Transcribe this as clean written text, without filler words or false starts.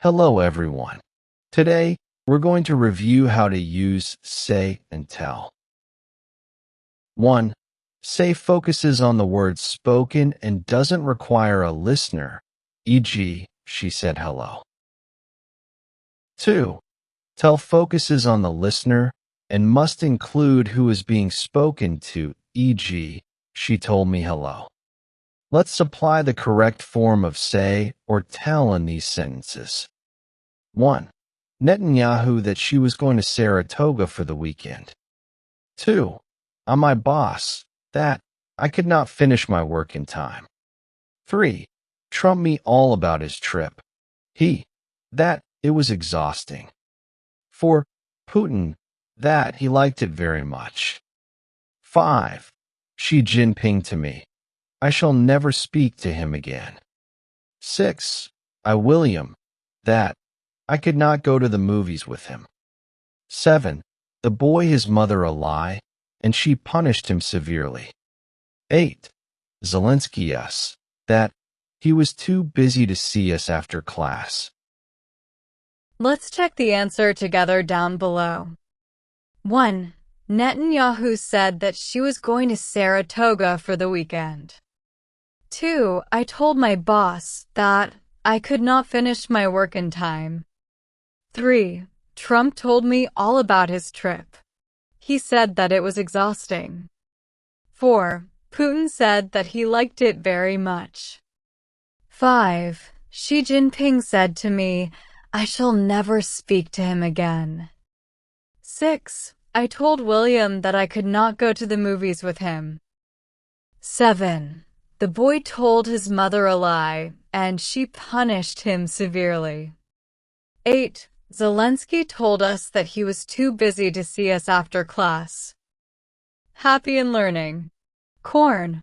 Hello, everyone. Today, we're going to review how to use say and tell. 1. Say focuses on the words spoken and doesn't require a listener, e.g., she said hello. 2. Tell focuses on the listener and must include who is being spoken to, e.g., she told me hello. Let's apply the correct form of say or tell in these sentences. 1. Netanyahu that she was going to Saratoga for the weekend. 2. I'm my boss that I could not finish my work in time. 3. Trump me all about his trip. That it was exhausting. 4. Putin that he liked it very much. 5. Xi Jinping to me. I shall never speak to him again. 6. William that I could not go to the movies with him. 7. The boy his mother a lie, and she punished him severely. 8. Zelensky yes, that he was too busy to see us after class. Let's check the answer together down below. 1. Netanyahu said that she was going to Saratoga for the weekend. 2. I told my boss that I could not finish my work in time. 3. Trump told me all about his trip. He said that it was exhausting. 4. Putin said that he liked it very much. 5. Xi Jinping said to me, I shall never speak to him again. 6. I told William that I could not go to the movies with him. 7. The boy told his mother a lie, and she punished him severely. 8. Zelensky told us that he was too busy to see us after class. Happy and learning. Corn.